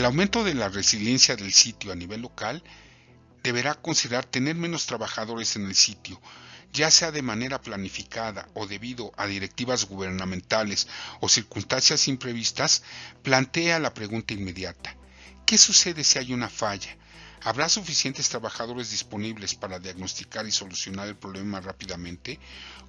aumento de la resiliencia del sitio a nivel local deberá considerar tener menos trabajadores en el sitio, ya sea de manera planificada o debido a directivas gubernamentales o circunstancias imprevistas. Plantea la pregunta inmediata: ¿qué sucede si hay una falla? ¿Habrá suficientes trabajadores disponibles para diagnosticar y solucionar el problema rápidamente?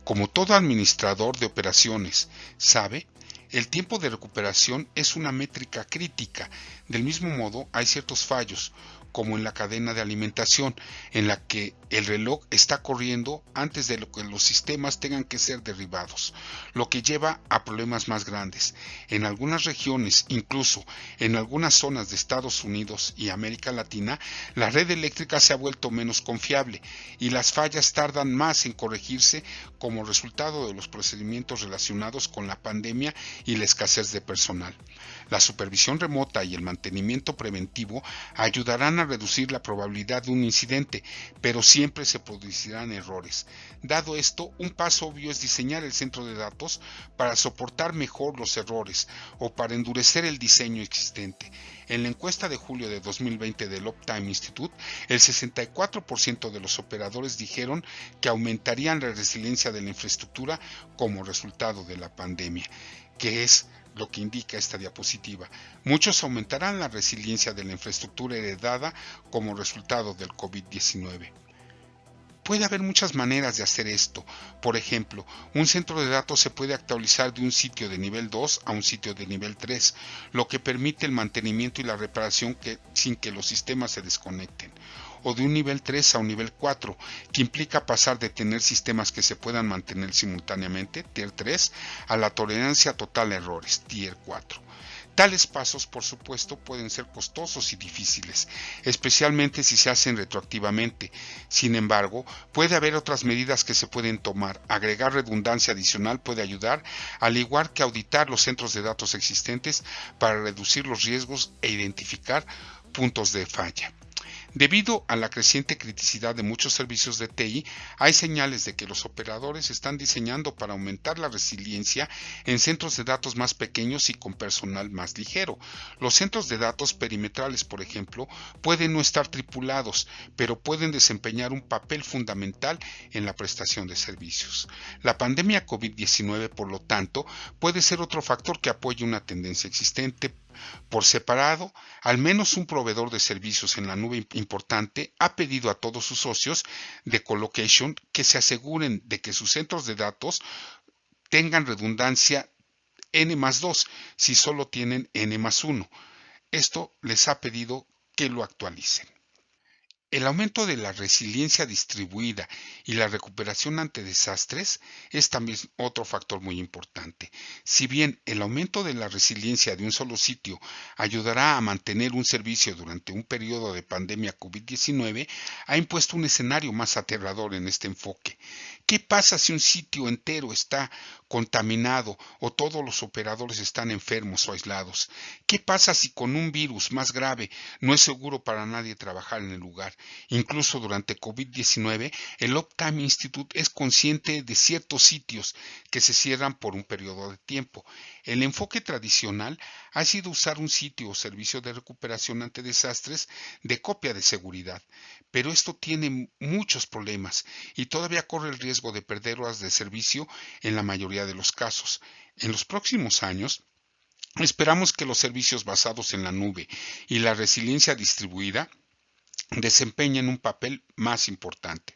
Como todo administrador de operaciones sabe, el tiempo de recuperación es una métrica crítica. Del mismo modo, hay ciertos fallos, como en la cadena de alimentación, en la que el reloj está corriendo antes de lo que los sistemas tengan que ser derribados, lo que lleva a problemas más grandes. En algunas regiones, incluso en algunas zonas de Estados Unidos y América Latina, la red eléctrica se ha vuelto menos confiable y las fallas tardan más en corregirse como resultado de los procedimientos relacionados con la pandemia y la escasez de personal. La supervisión remota y el mantenimiento preventivo ayudarán a reducir la probabilidad de un incidente, pero siempre se producirán errores. Dado esto, un paso obvio es diseñar el centro de datos para soportar mejor los errores o para endurecer el diseño existente. En la encuesta de julio de 2020 del Uptime Institute, el 64% de los operadores dijeron que aumentarían la resiliencia de la infraestructura como resultado de la pandemia, que es lo que indica esta diapositiva. Muchos aumentarán la resiliencia de la infraestructura heredada como resultado del COVID-19. Puede haber muchas maneras de hacer esto. Por ejemplo, un centro de datos se puede actualizar de un sitio de nivel 2 a un sitio de nivel 3, lo que permite el mantenimiento y la reparación sin que los sistemas se desconecten. O de un nivel 3 a un nivel 4, que implica pasar de tener sistemas que se puedan mantener simultáneamente, Tier 3, a la tolerancia total a errores, Tier 4. Tales pasos, por supuesto, pueden ser costosos y difíciles, especialmente si se hacen retroactivamente. Sin embargo, puede haber otras medidas que se pueden tomar. Agregar redundancia adicional puede ayudar, al igual que auditar los centros de datos existentes para reducir los riesgos e identificar puntos de falla. Debido a la creciente criticidad de muchos servicios de TI, hay señales de que los operadores están diseñando para aumentar la resiliencia en centros de datos más pequeños y con personal más ligero. Los centros de datos perimetrales, por ejemplo, pueden no estar tripulados, pero pueden desempeñar un papel fundamental en la prestación de servicios. La pandemia COVID-19, por lo tanto, puede ser otro factor que apoye una tendencia existente. Por separado, al menos un proveedor de servicios en la nube importante ha pedido a todos sus socios de colocation que se aseguren de que sus centros de datos tengan redundancia N+2 si solo tienen N+1. Esto les ha pedido que lo actualicen. El aumento de la resiliencia distribuida y la recuperación ante desastres es también otro factor muy importante. Si bien el aumento de la resiliencia de un solo sitio ayudará a mantener un servicio durante un periodo de pandemia COVID-19, ha impuesto un escenario más aterrador en este enfoque. ¿Qué pasa si un sitio entero está contaminado o todos los operadores están enfermos o aislados? ¿Qué pasa si con un virus más grave no es seguro para nadie trabajar en el lugar? Incluso durante COVID-19, el Uptime Institute es consciente de ciertos sitios que se cierran por un periodo de tiempo. El enfoque tradicional ha sido usar un sitio o servicio de recuperación ante desastres de copia de seguridad, pero esto tiene muchos problemas y todavía corre el riesgo de perder horas de servicio en la mayoría de los casos. En los próximos años, esperamos que los servicios basados en la nube y la resiliencia distribuida desempeñan un papel más importante.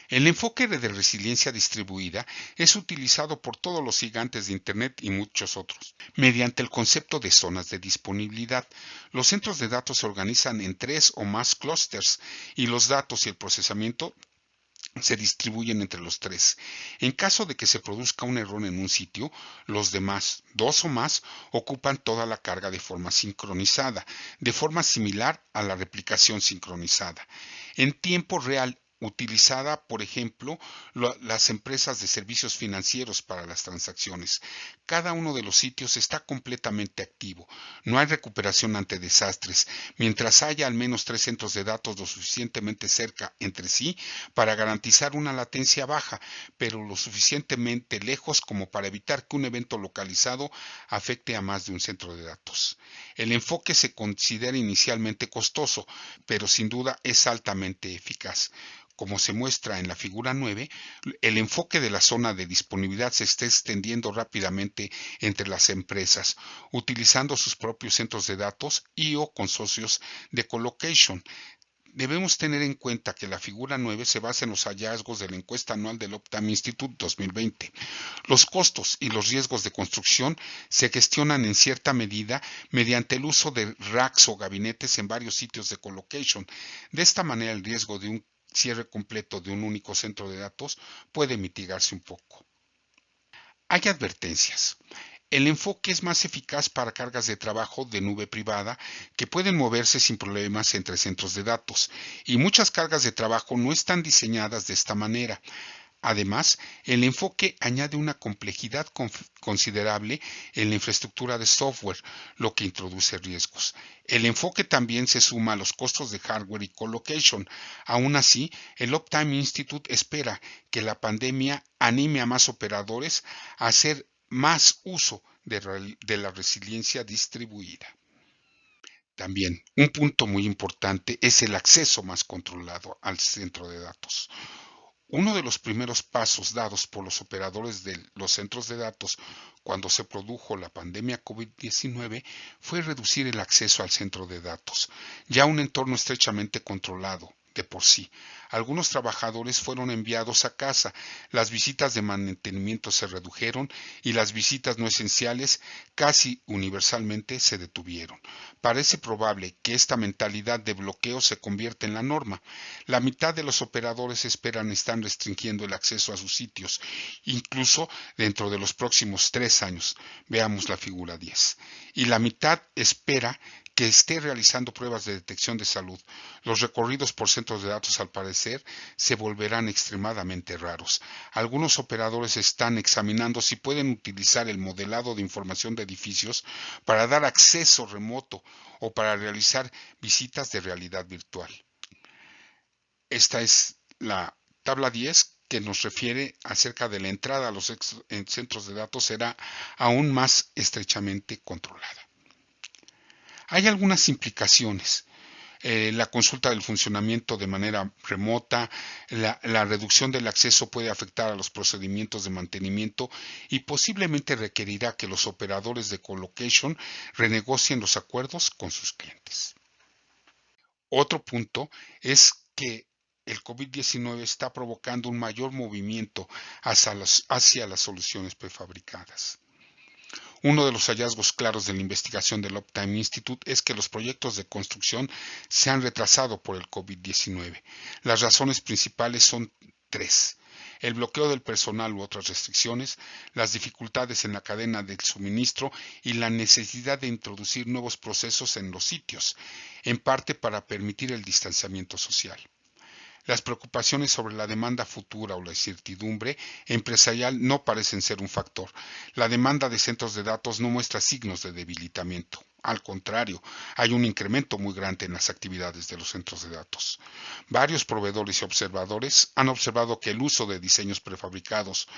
El enfoque de resiliencia distribuida es utilizado por todos los gigantes de Internet y muchos otros. Mediante el concepto de zonas de disponibilidad, los centros de datos se organizan en 3 o más clústeres y los datos y el procesamiento se distribuyen entre los 3. En caso de que se produzca un error en un sitio, los demás 2 o más ocupan toda la carga de forma sincronizada, de forma similar a la replicación sincronizada. En tiempo real, utilizada, por ejemplo, las empresas de servicios financieros para las transacciones. Cada uno de los sitios está completamente activo. No hay recuperación ante desastres, mientras haya al menos 3 centros de datos lo suficientemente cerca entre sí para garantizar una latencia baja, pero lo suficientemente lejos como para evitar que un evento localizado afecte a más de un centro de datos. El enfoque se considera inicialmente costoso, pero sin duda es altamente eficaz. Como se muestra en la figura 9, el enfoque de la zona de disponibilidad se está extendiendo rápidamente entre las empresas, utilizando sus propios centros de datos y o consorcios de colocation. Debemos tener en cuenta que la figura 9 se basa en los hallazgos de la encuesta anual del Optam Institute 2020. Los costos y los riesgos de construcción se gestionan en cierta medida mediante el uso de racks o gabinetes en varios sitios de colocation. De esta manera, el riesgo de un cierre completo de un único centro de datos puede mitigarse un poco. Hay advertencias. El enfoque es más eficaz para cargas de trabajo de nube privada que pueden moverse sin problemas entre centros de datos, y muchas cargas de trabajo no están diseñadas de esta manera. Además, el enfoque añade una complejidad considerable en la infraestructura de software, lo que introduce riesgos. El enfoque también se suma a los costos de hardware y colocation. Aún así, el Uptime Institute espera que la pandemia anime a más operadores a hacer más uso de la resiliencia distribuida. También, un punto muy importante es el acceso más controlado al centro de datos. Uno de los primeros pasos dados por los operadores de los centros de datos cuando se produjo la pandemia COVID-19 fue reducir el acceso al centro de datos, ya un entorno estrechamente controlado de por sí. Algunos trabajadores fueron enviados a casa, las visitas de mantenimiento se redujeron y las visitas no esenciales casi universalmente se detuvieron. Parece probable que esta mentalidad de bloqueo se convierta en la norma. La mitad de los operadores esperan estar restringiendo el acceso a sus sitios, incluso dentro de los próximos 3 años. Veamos la figura 10. Y la mitad espera que esté realizando pruebas de detección de salud. Los recorridos por centros de datos, al parecer, se volverán extremadamente raros. Algunos operadores están examinando si pueden utilizar el modelado de información de edificios para dar acceso remoto o para realizar visitas de realidad virtual. Esta es la tabla 10 que nos refiere acerca de la entrada a los centros de datos será aún más estrechamente controlada. Hay algunas implicaciones. La consulta del funcionamiento de manera remota, la reducción del acceso puede afectar a los procedimientos de mantenimiento y posiblemente requerirá que los operadores de colocation renegocien los acuerdos con sus clientes. Otro punto es que el COVID-19 está provocando un mayor movimiento hacia las soluciones prefabricadas. Uno de los hallazgos claros de la investigación del Uptime Institute es que los proyectos de construcción se han retrasado por el COVID-19. Las razones principales son 3: el bloqueo del personal u otras restricciones, las dificultades en la cadena del suministro y la necesidad de introducir nuevos procesos en los sitios, en parte para permitir el distanciamiento social. Las preocupaciones sobre la demanda futura o la incertidumbre empresarial no parecen ser un factor. La demanda de centros de datos no muestra signos de debilitamiento. Al contrario, hay un incremento muy grande en las actividades de los centros de datos. Varios proveedores y observadores han observado que el uso de diseños prefabricados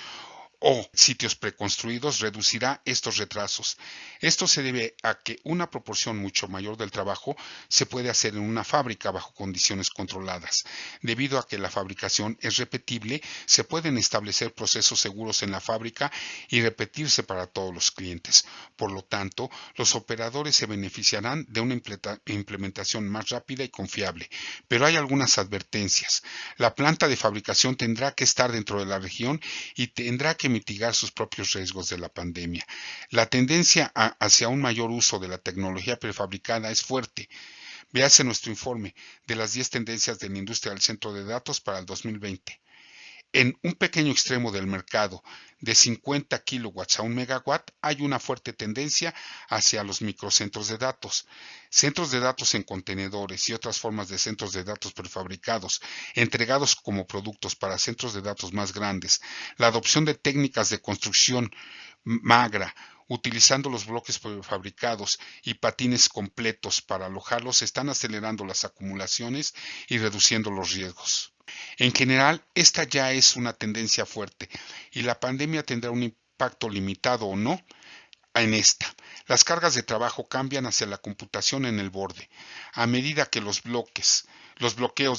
o sitios preconstruidos reducirá estos retrasos. Esto se debe a que una proporción mucho mayor del trabajo se puede hacer en una fábrica bajo condiciones controladas. Debido a que la fabricación es repetible, se pueden establecer procesos seguros en la fábrica y repetirse para todos los clientes. Por lo tanto, los operadores se beneficiarán de una implementación más rápida y confiable. Pero hay algunas advertencias. La planta de fabricación tendrá que estar dentro de la región y tendrá que mitigar sus propios riesgos de la pandemia. La tendencia hacia un mayor uso de la tecnología prefabricada es fuerte. Véase nuestro informe de las 10 tendencias de la industria del centro de datos para el 2020. En un pequeño extremo del mercado, de 50 kilowatts a 1 megawatt, hay una fuerte tendencia hacia los microcentros de datos. Centros de datos en contenedores y otras formas de centros de datos prefabricados, entregados como productos para centros de datos más grandes. La adopción de técnicas de construcción magra, utilizando los bloques prefabricados y patines completos para alojarlos, están acelerando las acumulaciones y reduciendo los riesgos. En general, esta ya es una tendencia fuerte y la pandemia tendrá un impacto limitado o no en esta. Las cargas de trabajo cambian hacia la computación en el borde. A medida que los bloqueos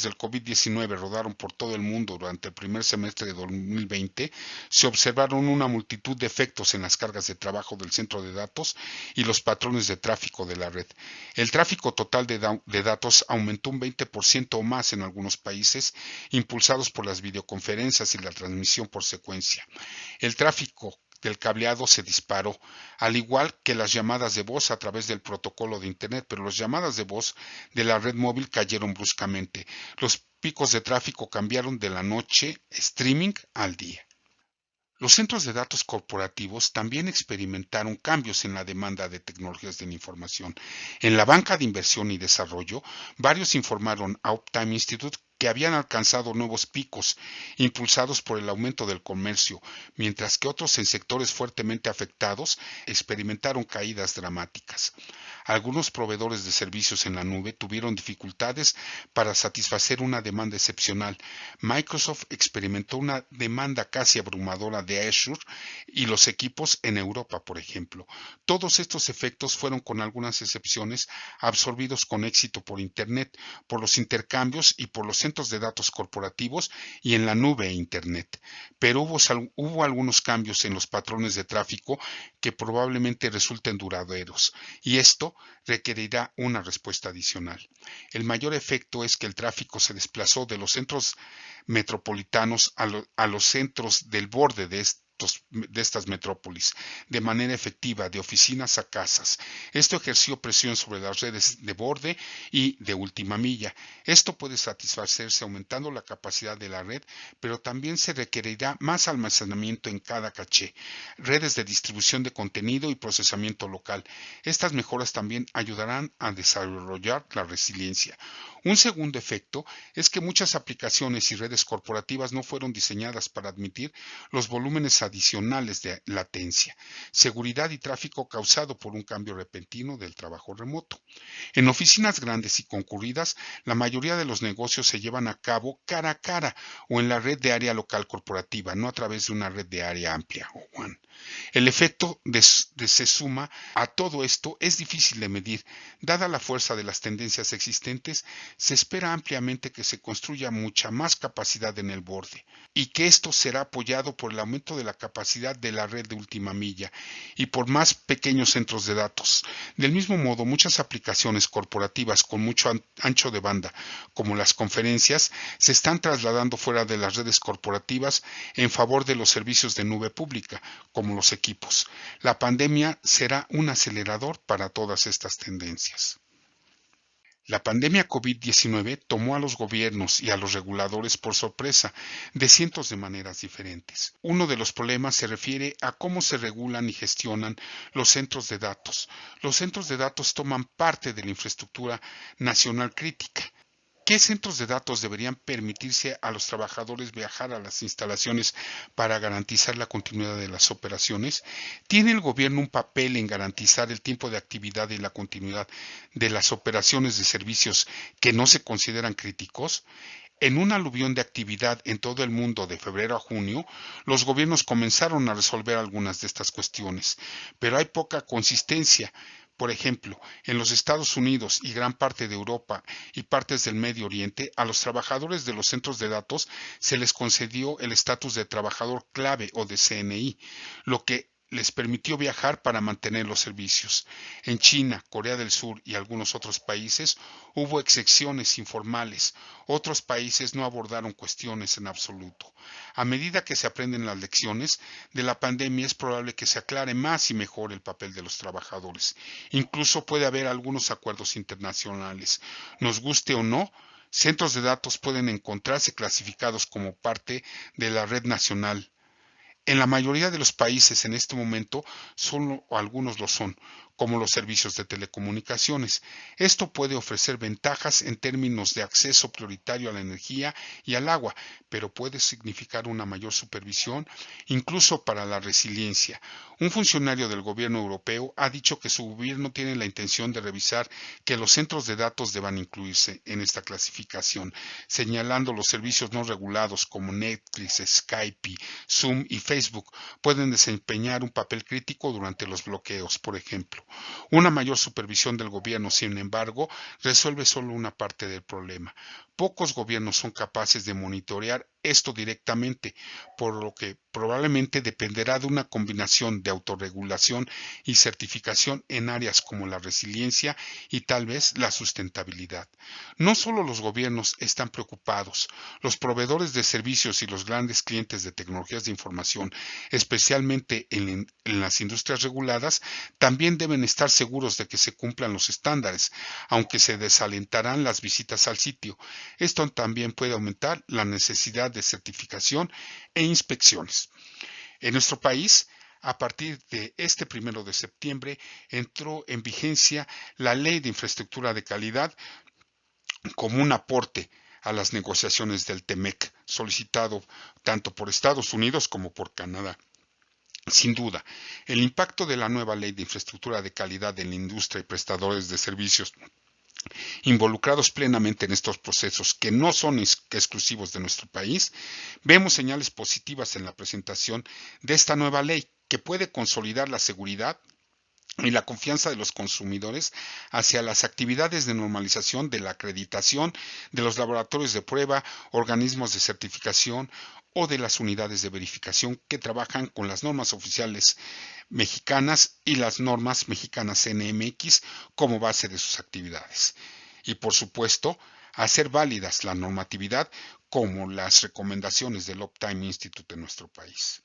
del COVID-19 rodaron por todo el mundo durante el primer semestre de 2020, se observaron una multitud de efectos en las cargas de trabajo del centro de datos y los patrones de tráfico de la red. El tráfico total de datos aumentó un 20% o más en algunos países, impulsados por las videoconferencias y la transmisión por secuencia. El tráfico del cableado se disparó, al igual que las llamadas de voz a través del protocolo de Internet, pero las llamadas de voz de la red móvil cayeron bruscamente. Los picos de tráfico cambiaron de la noche streaming al día. Los centros de datos corporativos también experimentaron cambios en la demanda de tecnologías de la información. En la banca de inversión y desarrollo, varios informaron a Uptime Institute que habían alcanzado nuevos picos, impulsados por el aumento del comercio, mientras que otros en sectores fuertemente afectados experimentaron caídas dramáticas. Algunos proveedores de servicios en la nube tuvieron dificultades para satisfacer una demanda excepcional. Microsoft experimentó una demanda casi abrumadora de Azure y los equipos en Europa, por ejemplo. Todos estos efectos fueron, con algunas excepciones, absorbidos con éxito por Internet, por los intercambios y por los centros de datos corporativos y en la nube e Internet. Pero hubo algunos cambios en los patrones de tráfico que probablemente resulten duraderos, y esto requerirá una respuesta adicional. El mayor efecto es que el tráfico se desplazó de los centros metropolitanos a los centros del borde de estas metrópolis, de manera efectiva, de oficinas a casas. Esto ejerció presión sobre las redes de borde y de última milla. Esto puede satisfacerse aumentando la capacidad de la red, pero también se requerirá más almacenamiento en cada caché, redes de distribución de contenido y procesamiento local. Estas mejoras también ayudarán a desarrollar la resiliencia. Un segundo efecto es que muchas aplicaciones y redes corporativas no fueron diseñadas para admitir los volúmenes adicionales de latencia, seguridad y tráfico causado por un cambio repentino del trabajo remoto. En oficinas grandes y concurridas, la mayoría de los negocios se llevan a cabo cara a cara o en la red de área local corporativa, no a través de una red de área amplia o WAN. El efecto se suma a todo esto es difícil de medir. Dada la fuerza de las tendencias existentes, se espera ampliamente que se construya mucha más capacidad en el borde y que esto será apoyado por el aumento de la capacidad de la red de última milla y por más pequeños centros de datos. Del mismo modo, muchas aplicaciones corporativas con mucho ancho de banda, como las conferencias, se están trasladando fuera de las redes corporativas en favor de los servicios de nube pública, como los equipos. La pandemia será un acelerador para todas estas tendencias. La pandemia COVID-19 tomó a los gobiernos y a los reguladores por sorpresa de cientos de maneras diferentes. Uno de los problemas se refiere a cómo se regulan y gestionan los centros de datos. Los centros de datos toman parte de la infraestructura nacional crítica. ¿Qué centros de datos deberían permitirse a los trabajadores viajar a las instalaciones para garantizar la continuidad de las operaciones? ¿Tiene el gobierno un papel en garantizar el tiempo de actividad y la continuidad de las operaciones de servicios que no se consideran críticos? En un aluvión de actividad en todo el mundo de febrero a junio, los gobiernos comenzaron a resolver algunas de estas cuestiones, pero hay poca consistencia. Por ejemplo, en los Estados Unidos y gran parte de Europa y partes del Medio Oriente, a los trabajadores de los centros de datos se les concedió el estatus de trabajador clave o de CNI, lo que les permitió viajar para mantener los servicios. En China, Corea del Sur y algunos otros países hubo excepciones informales. Otros países no abordaron cuestiones en absoluto. A medida que se aprenden las lecciones de la pandemia, es probable que se aclare más y mejor el papel de los trabajadores. Incluso puede haber algunos acuerdos internacionales. Nos guste o no, Centros de datos pueden encontrarse clasificados como parte de la red nacional. En la mayoría de los países en este momento, solo algunos lo son, como los servicios de telecomunicaciones. Esto puede ofrecer ventajas en términos de acceso prioritario a la energía y al agua, pero puede significar una mayor supervisión, incluso para la resiliencia. Un funcionario del gobierno europeo ha dicho que su gobierno tiene la intención de revisar que los centros de datos deban incluirse en esta clasificación, señalando los servicios no regulados como Netflix, Skype, Zoom y Facebook pueden desempeñar un papel crítico durante los bloqueos, por ejemplo. Una mayor supervisión del gobierno, sin embargo, resuelve solo una parte del problema. Pocos gobiernos son capaces de monitorear esto directamente, por lo que probablemente dependerá de una combinación de autorregulación y certificación en áreas como la resiliencia y tal vez la sustentabilidad. No solo los gobiernos están preocupados, los proveedores de servicios y los grandes clientes de tecnologías de información, especialmente en las industrias reguladas, también deben estar seguros de que se cumplan los estándares, aunque se desalentarán las visitas al sitio. Esto también puede aumentar la necesidad de certificación e inspecciones. En nuestro país, a partir de este 1 de septiembre, entró en vigencia la Ley de Infraestructura de Calidad como un aporte a las negociaciones del TEMEC, solicitado tanto por Estados Unidos como por Canadá. Sin duda, el impacto de la nueva Ley de Infraestructura de Calidad en la industria y prestadores de servicios involucrados plenamente en estos procesos que no son exclusivos de nuestro país, vemos señales positivas en la presentación de esta nueva ley que puede consolidar la seguridad y la confianza de los consumidores hacia las actividades de normalización de la acreditación de los laboratorios de prueba, organismos de certificación o de las unidades de verificación que trabajan con las normas oficiales mexicanas y las normas mexicanas NMX como base de sus actividades. Y por supuesto, hacer válidas la normatividad como las recomendaciones del Uptime Institute en nuestro país.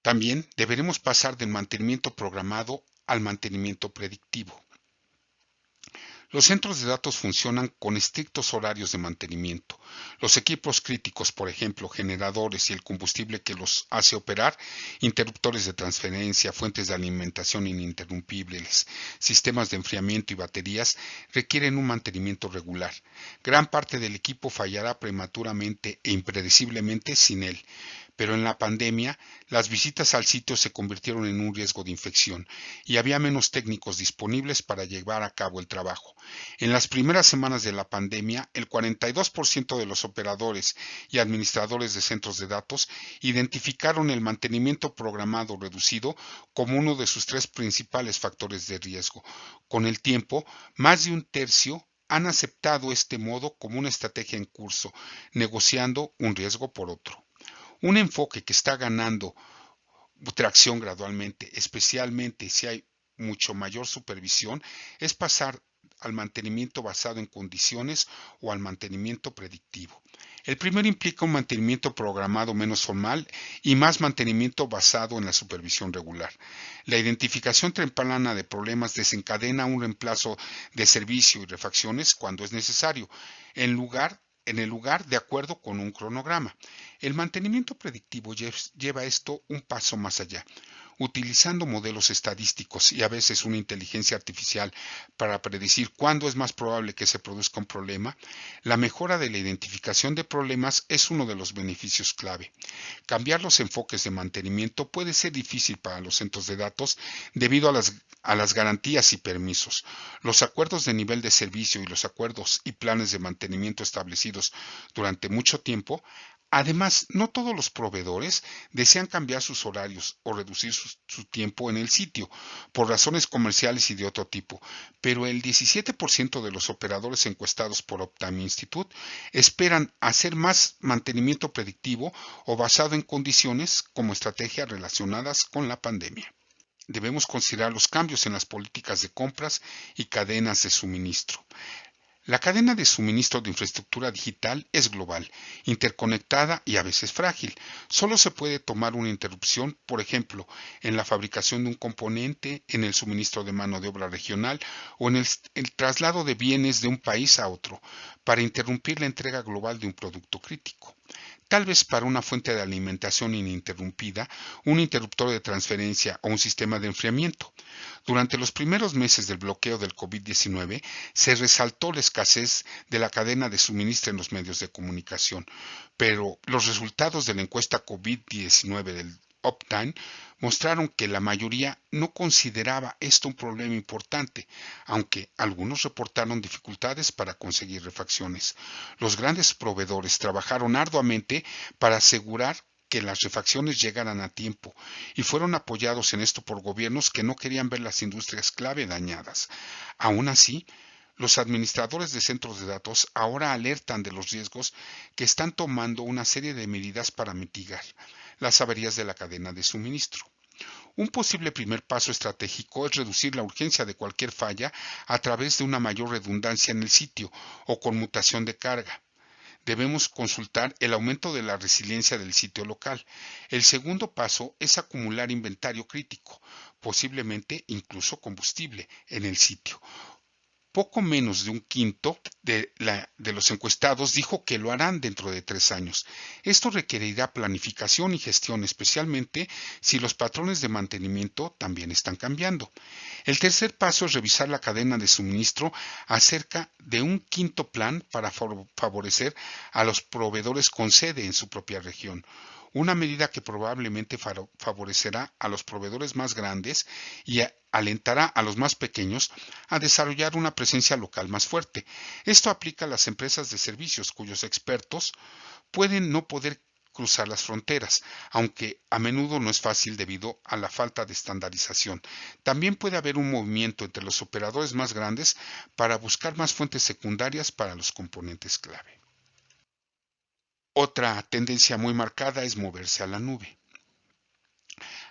También deberemos pasar del mantenimiento programado al mantenimiento predictivo. Los centros de datos funcionan con estrictos horarios de mantenimiento. Los equipos críticos, por ejemplo, generadores y el combustible que los hace operar, interruptores de transferencia, fuentes de alimentación ininterrumpibles, sistemas de enfriamiento y baterías, requieren un mantenimiento regular. Gran parte del equipo fallará prematuramente e impredeciblemente sin él. Pero en la pandemia, las visitas al sitio se convirtieron en un riesgo de infección y había menos técnicos disponibles para llevar a cabo el trabajo. En las primeras semanas de la pandemia, el 42% de los operadores y administradores de centros de datos identificaron el mantenimiento programado reducido como uno de sus 3 principales factores de riesgo. Con el tiempo, más de un tercio han aceptado este modo como una estrategia en curso, negociando un riesgo por otro. Un enfoque que está ganando tracción gradualmente, especialmente si hay mucho mayor supervisión, es pasar al mantenimiento basado en condiciones o al mantenimiento predictivo. El primero implica un mantenimiento programado menos formal y más mantenimiento basado en la supervisión regular. La identificación temprana de problemas desencadena un reemplazo de servicio y refacciones cuando es necesario, en el lugar de acuerdo con un cronograma. El mantenimiento predictivo lleva esto un paso más allá. Utilizando modelos estadísticos y a veces una inteligencia artificial para predecir cuándo es más probable que se produzca un problema, la mejora de la identificación de problemas es uno de los beneficios clave. Cambiar los enfoques de mantenimiento puede ser difícil para los centros de datos debido a las garantías y permisos. Los acuerdos de nivel de servicio y los acuerdos y planes de mantenimiento establecidos durante mucho tiempo. Además, no todos los proveedores desean cambiar sus horarios o reducir su tiempo en el sitio por razones comerciales y de otro tipo, pero el 17% de los operadores encuestados por Uptime Institute esperan hacer más mantenimiento predictivo o basado en condiciones como estrategias relacionadas con la pandemia. Debemos considerar los cambios en las políticas de compras y cadenas de suministro. La cadena de suministro de infraestructura digital es global, interconectada y a veces frágil. Solo se puede tomar una interrupción, por ejemplo, en la fabricación de un componente, en el suministro de mano de obra regional o en el traslado de bienes de un país a otro, para interrumpir la entrega global de un producto crítico. Tal vez para una fuente de alimentación ininterrumpida, un interruptor de transferencia o un sistema de enfriamiento. Durante los primeros meses del bloqueo del COVID-19, se resaltó la escasez de la cadena de suministro en los medios de comunicación, pero los resultados de la encuesta COVID-19 del Uptime mostraron que la mayoría no consideraba esto un problema importante, aunque algunos reportaron dificultades para conseguir refacciones. Los grandes proveedores trabajaron arduamente para asegurar que las refacciones llegaran a tiempo y fueron apoyados en esto por gobiernos que no querían ver las industrias clave dañadas. Aún así, los administradores de centros de datos ahora alertan de los riesgos que están tomando una serie de medidas para mitigar las averías de la cadena de suministro. Un posible primer paso estratégico es reducir la urgencia de cualquier falla a través de una mayor redundancia en el sitio o conmutación de carga. Debemos consultar el aumento de la resiliencia del sitio local. El segundo paso es acumular inventario crítico, posiblemente incluso combustible, en el sitio. Poco menos de un quinto de los encuestados dijo que lo harán dentro de 3 años. Esto requerirá planificación y gestión, especialmente si los patrones de mantenimiento también están cambiando. El tercer paso es revisar la cadena de suministro acerca de un quinto plan para favorecer a los proveedores con sede en su propia región. Una medida que probablemente favorecerá a los proveedores más grandes y alentará a los más pequeños a desarrollar una presencia local más fuerte. Esto aplica a las empresas de servicios cuyos expertos pueden no poder cruzar las fronteras, aunque a menudo no es fácil debido a la falta de estandarización. También puede haber un movimiento entre los operadores más grandes para buscar más fuentes secundarias para los componentes clave. Otra tendencia muy marcada es moverse a la nube.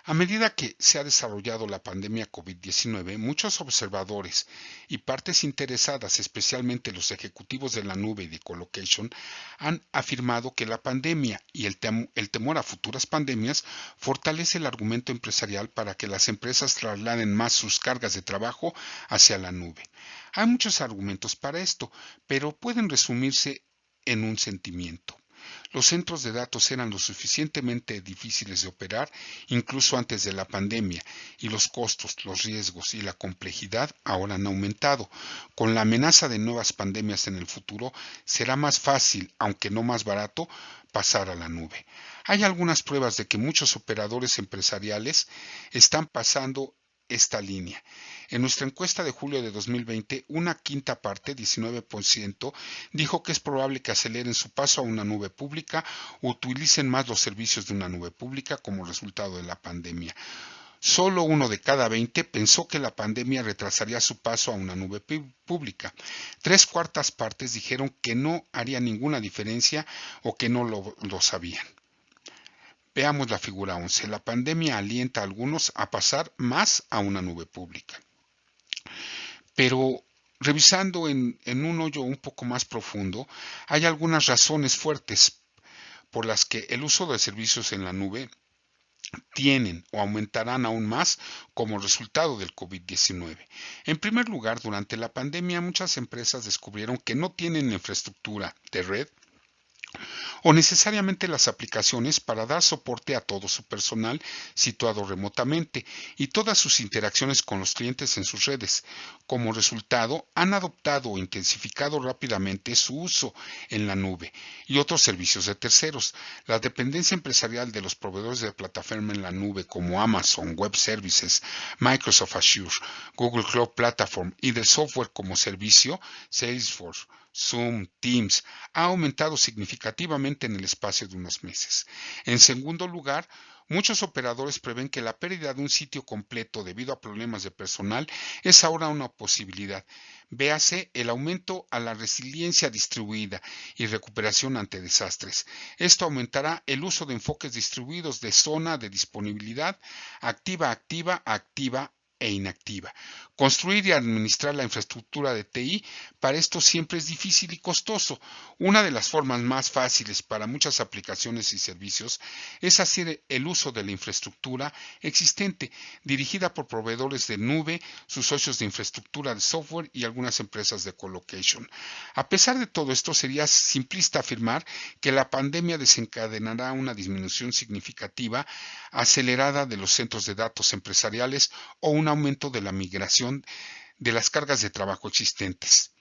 A medida que se ha desarrollado la pandemia COVID-19, muchos observadores y partes interesadas, especialmente los ejecutivos de la nube y de colocation, han afirmado que la pandemia y el temor a futuras pandemias fortalece el argumento empresarial para que las empresas trasladen más sus cargas de trabajo hacia la nube. Hay muchos argumentos para esto, pero pueden resumirse en un sentimiento. Los centros de datos eran lo suficientemente difíciles de operar incluso antes de la pandemia, y los costos, los riesgos y la complejidad ahora han aumentado. Con la amenaza de nuevas pandemias en el futuro, será más fácil, aunque no más barato, pasar a la nube. Hay algunas pruebas de que muchos operadores empresariales están pasando esta línea. En nuestra encuesta de julio de 2020, una quinta parte, 19%, dijo que es probable que aceleren su paso a una nube pública o utilicen más los servicios de una nube pública como resultado de la pandemia. Solo 1 de cada 20 pensó que la pandemia retrasaría su paso a una nube pública. 3/4 partes dijeron que no haría ninguna diferencia o que no lo sabían. Veamos la figura 11. La pandemia alienta a algunos a pasar más a una nube pública. Pero revisando en un hoyo un poco más profundo, hay algunas razones fuertes por las que el uso de servicios en la nube tienen o aumentarán aún más como resultado del COVID-19. En primer lugar, durante la pandemia muchas empresas descubrieron que no tienen infraestructura de red o necesariamente las aplicaciones para dar soporte a todo su personal situado remotamente y todas sus interacciones con los clientes en sus redes. Como resultado, han adoptado o intensificado rápidamente su uso en la nube y otros servicios de terceros. La dependencia empresarial de los proveedores de plataforma en la nube como Amazon Web Services, Microsoft Azure, Google Cloud Platform y del software como servicio, Salesforce, Zoom, Teams, ha aumentado significativamente en el espacio de unos meses. En segundo lugar, muchos operadores prevén que la pérdida de un sitio completo debido a problemas de personal es ahora una posibilidad. Véase el aumento a la resiliencia distribuida y recuperación ante desastres. Esto aumentará el uso de enfoques distribuidos de zona de disponibilidad activa, activa, activa e inactiva. Construir y administrar la infraestructura de TI para esto siempre es difícil y costoso. Una de las formas más fáciles para muchas aplicaciones y servicios es hacer el uso de la infraestructura existente, dirigida por proveedores de nube, sus socios de infraestructura de software y algunas empresas de colocation. A pesar de todo esto, sería simplista afirmar que la pandemia desencadenará una disminución significativa acelerada de los centros de datos empresariales o un aumento de la migración de las cargas de trabajo existentes.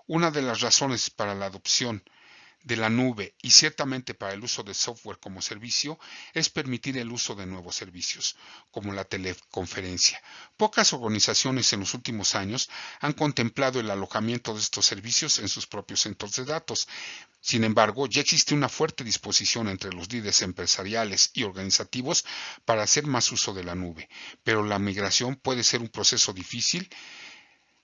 Una de las razones para la adopción de la nube y ciertamente para el uso de software como servicio es permitir el uso de nuevos servicios, como la teleconferencia. Pocas organizaciones en los últimos años han contemplado el alojamiento de estos servicios en sus propios centros de datos. Sin embargo, ya existe una fuerte disposición entre los líderes empresariales y organizativos para hacer más uso de la nube, pero la migración puede ser un proceso difícil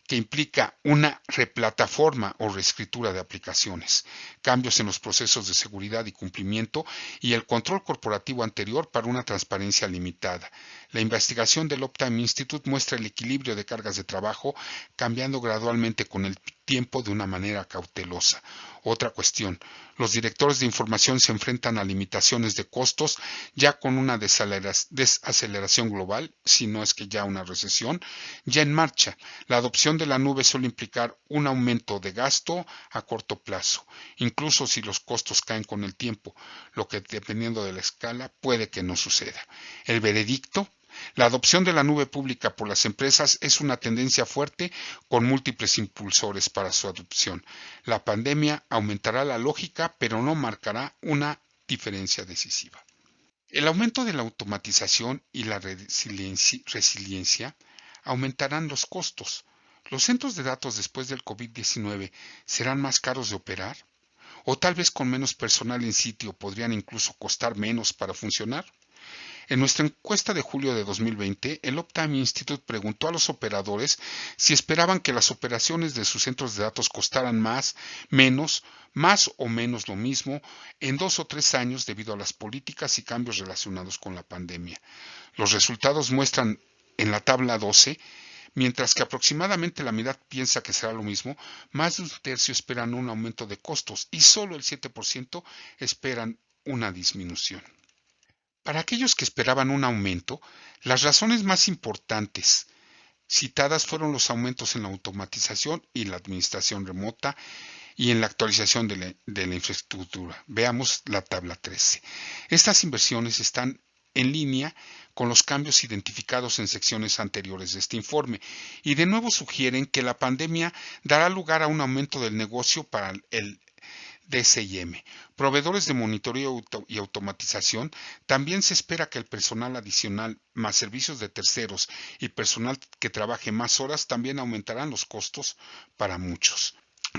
que implica una replataforma o reescritura de aplicaciones, cambios en los procesos de seguridad y cumplimiento y el control corporativo anterior para una transparencia limitada. La investigación del Optime Institute muestra el equilibrio de cargas de trabajo cambiando gradualmente con el tiempo de una manera cautelosa. Otra cuestión, los directores de información se enfrentan a limitaciones de costos ya con una desaceleración global, si no es que ya una recesión, ya en marcha. La adopción de la nube suele implicar un aumento de gasto a corto plazo, incluso si los costos caen con el tiempo, lo que dependiendo de la escala puede que no suceda. El veredicto: la adopción de la nube pública por las empresas es una tendencia fuerte con múltiples impulsores para su adopción. La pandemia aumentará la lógica, pero no marcará una diferencia decisiva. El aumento de la automatización y la resiliencia aumentarán los costos. ¿Los centros de datos después del COVID-19 serán más caros de operar? ¿O tal vez con menos personal en sitio podrían incluso costar menos para funcionar? En nuestra encuesta de julio de 2020, el Optime Institute preguntó a los operadores si esperaban que las operaciones de sus centros de datos costaran más o menos lo mismo en 2 o 3 años debido a las políticas y cambios relacionados con la pandemia. Los resultados muestran en la tabla 12, mientras que aproximadamente la mitad piensa que será lo mismo, más de un tercio esperan un aumento de costos y solo el 7% esperan una disminución. Para aquellos que esperaban un aumento, las razones más importantes citadas fueron los aumentos en la automatización y la administración remota y en la actualización de la infraestructura. Veamos la tabla 13. Estas inversiones están en línea con los cambios identificados en secciones anteriores de este informe y de nuevo sugieren que la pandemia dará lugar a un aumento del negocio para el DCIM. Proveedores de monitoreo y automatización, también se espera que el personal adicional más servicios de terceros y personal que trabaje más horas también aumentarán los costos para muchos.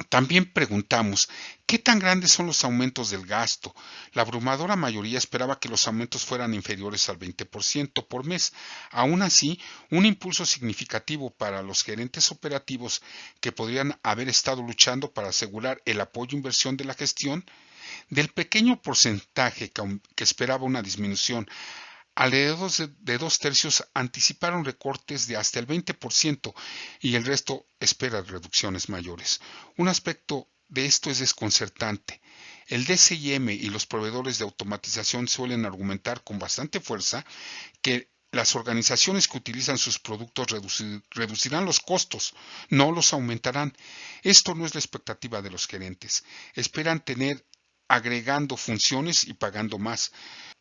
También preguntamos, ¿qué tan grandes son los aumentos del gasto? La abrumadora mayoría esperaba que los aumentos fueran inferiores al 20% por mes. Aún así, un impulso significativo para los gerentes operativos que podrían haber estado luchando para asegurar el apoyo e inversión de la gestión, del pequeño porcentaje que esperaba una disminución. Alrededor de 2/3 anticiparon recortes de hasta el 20% y el resto espera reducciones mayores. Un aspecto de esto es desconcertante. El DCIM y los proveedores de automatización suelen argumentar con bastante fuerza que las organizaciones que utilizan sus productos reducirán los costos, no los aumentarán. Esto no es la expectativa de los gerentes. Esperan tener agregando funciones y pagando más,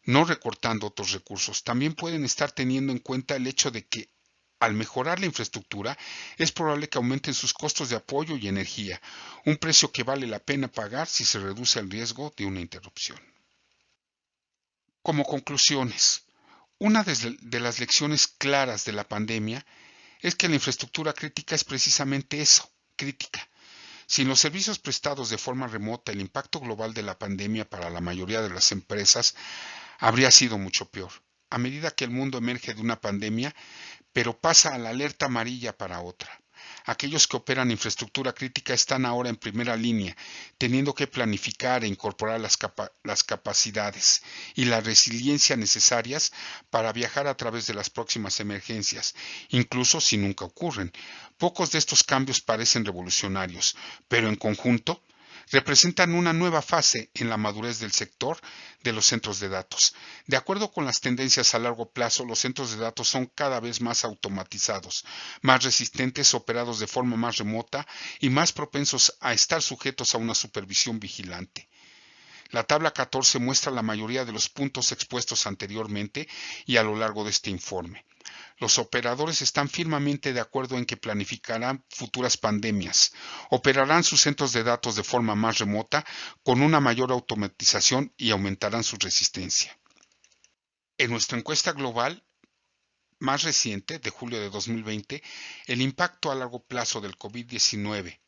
no recortando otros recursos. También pueden estar teniendo en cuenta el hecho de que al mejorar la infraestructura es probable que aumenten sus costos de apoyo y energía, un precio que vale la pena pagar si se reduce el riesgo de una interrupción. Como conclusiones, una de las lecciones claras de la pandemia es que la infraestructura crítica es precisamente eso, crítica. Sin los servicios prestados de forma remota, el impacto global de la pandemia para la mayoría de las empresas habría sido mucho peor. A medida que el mundo emerge de una pandemia, pero pasa a la alerta amarilla para otra. Aquellos que operan infraestructura crítica están ahora en primera línea, teniendo que planificar e incorporar las capacidades y la resiliencia necesarias para viajar a través de las próximas emergencias, incluso si nunca ocurren. Pocos de estos cambios parecen revolucionarios, pero en conjunto representan una nueva fase en la madurez del sector de los centros de datos. De acuerdo con las tendencias a largo plazo, los centros de datos son cada vez más automatizados, más resistentes, operados de forma más remota y más propensos a estar sujetos a una supervisión vigilante. La tabla 14 muestra la mayoría de los puntos expuestos anteriormente y a lo largo de este informe. Los operadores están firmemente de acuerdo en que planificarán futuras pandemias, operarán sus centros de datos de forma más remota, con una mayor automatización y aumentarán su resistencia. En nuestra encuesta global más reciente, de julio de 2020, el impacto a largo plazo del COVID-19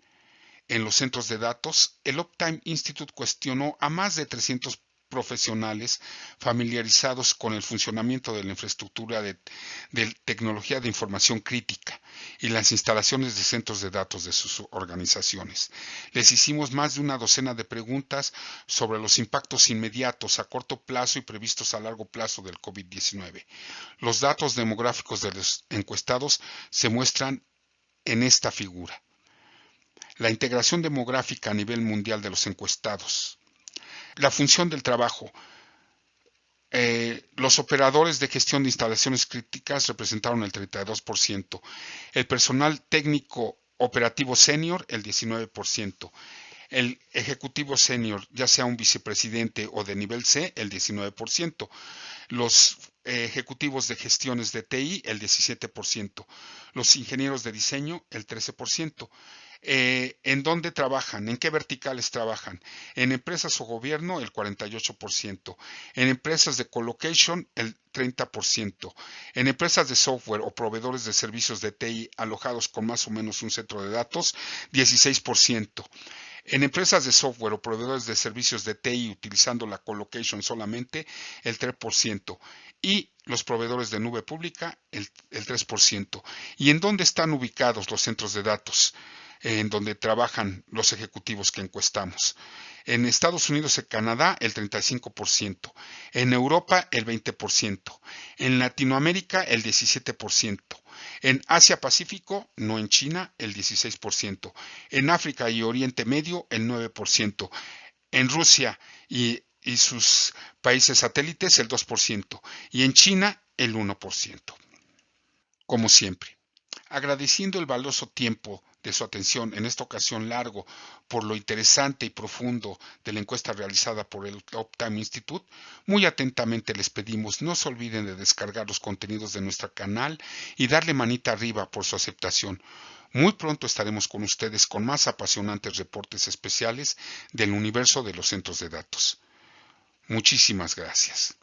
en los centros de datos, el Uptime Institute cuestionó a más de 300 profesionales familiarizados con el funcionamiento de la infraestructura de tecnología de información crítica y las instalaciones de centros de datos de sus organizaciones. Les hicimos más de una docena de preguntas sobre los impactos inmediatos, a corto plazo y previstos a largo plazo del COVID-19. Los datos demográficos de los encuestados se muestran en esta figura. La integración demográfica a nivel mundial de los encuestados. La función del trabajo. Los operadores de gestión de instalaciones críticas representaron el 32%. El personal técnico operativo senior, el 19%. El ejecutivo senior, ya sea un vicepresidente o de nivel C, el 19%. Los ejecutivos de gestiones de TI, el 17%. Los ingenieros de diseño, el 13%. ¿En dónde trabajan? ¿En qué verticales trabajan? En empresas o gobierno, el 48%. En empresas de colocation, el 30%. En empresas de software o proveedores de servicios de TI alojados con más o menos un centro de datos, 16%. En empresas de software o proveedores de servicios de TI utilizando la colocation solamente, el 3%. Y los proveedores de nube pública, el 3%. ¿Y en dónde están ubicados los centros de datos? En donde trabajan los ejecutivos que encuestamos. En Estados Unidos y Canadá, el 35%. En Europa, el 20%. En Latinoamérica, el 17%. En Asia-Pacífico, no en China, el 16%. En África y Oriente Medio, el 9%. En Rusia y sus países satélites, el 2%. Y en China, el 1%. Como siempre, agradeciendo el valioso tiempo de su atención, en esta ocasión largo, por lo interesante y profundo de la encuesta realizada por el Uptime Institute, muy atentamente les pedimos no se olviden de descargar los contenidos de nuestro canal y darle manita arriba por su aceptación. Muy pronto estaremos con ustedes con más apasionantes reportes especiales del universo de los centros de datos. Muchísimas gracias.